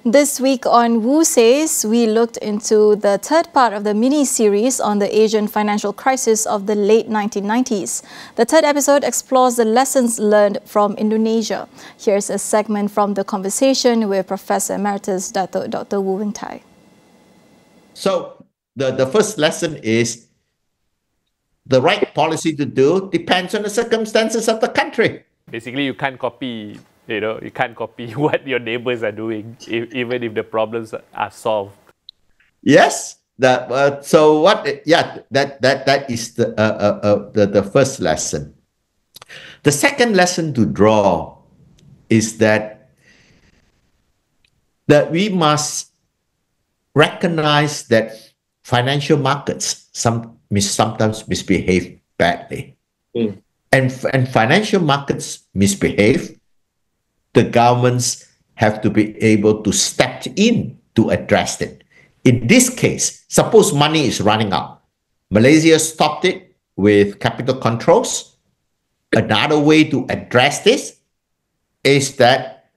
This week on Wu Says, we looked into the third part of the mini-series on the Asian financial crisis of the late 1990s. The third episode explores the lessons learned from Indonesia. Here's a segment from the conversation with Professor Emeritus Datuk Dr. Wu Thye. So the first lesson is the right policy to do depends on the circumstances of the country. Basically, you can't copy what your neighbors are doing, even if the problems are solved. Yes. That is the first lesson. The second lesson to draw is that we must recognize that financial markets sometimes misbehave badly. And financial markets misbehave, the governments have to be able to step in to address it. In this case, suppose money is running out. Malaysia stopped it with capital controls. Another way to address this is that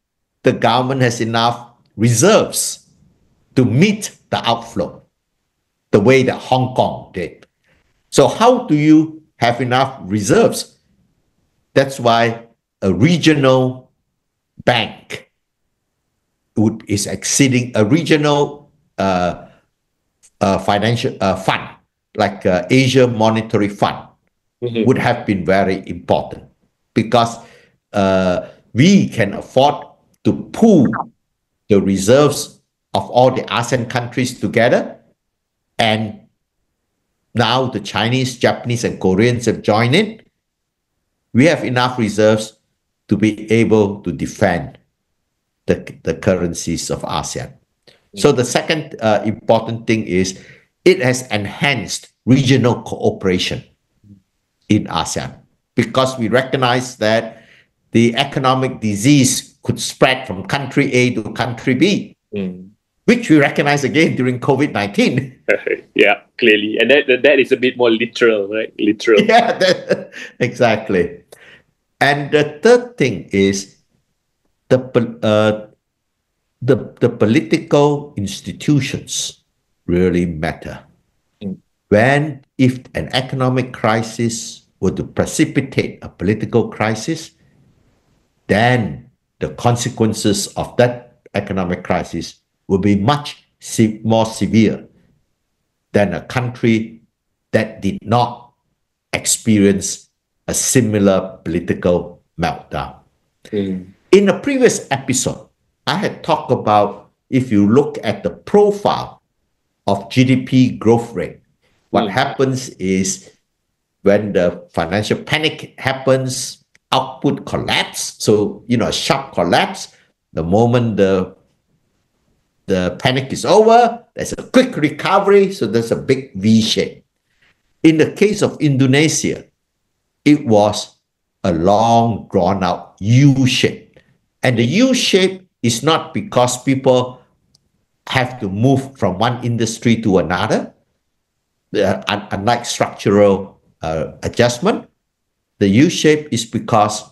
the government has enough reserves to meet the outflow, the way that Hong Kong did. So how do you have enough reserves? That's why a regional bank is exceeding a regional financial fund, like Asia Monetary Fund, would have been very important, because we can afford to pool the reserves of all the ASEAN countries together, and now the Chinese, Japanese, and Koreans have joined in. We have enough reserves to be able to defend the currencies of ASEAN. So the second important thing is it has enhanced regional cooperation in ASEAN, because we recognize that the economic disease could spread from country A to country B, which we recognize again during COVID-19. Yeah, clearly. And that is a bit more literal, right? Literal. Yeah, exactly. And the third thing is the political institutions really matter. If an economic crisis were to precipitate a political crisis, then the consequences of that economic crisis will be much more severe than a country that did not experience a similar political meltdown. In a previous episode, I had talked about, if you look at the profile of GDP growth rate, what happens is when the financial panic happens, output collapse. So, a sharp collapse. The moment the panic is over, there's a quick recovery. So there's a big V shape. In the case of Indonesia, it was a long, drawn-out U shape. And the U shape is not because people have to move from one industry to another, unlike structural adjustment. The U shape is because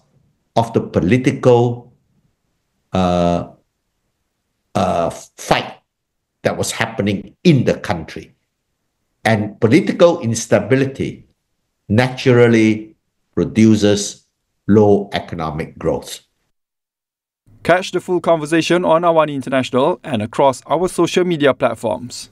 of the political fight that was happening in the country. And political instability naturally produces low economic growth. Catch the full conversation on AWANI International and across our social media platforms.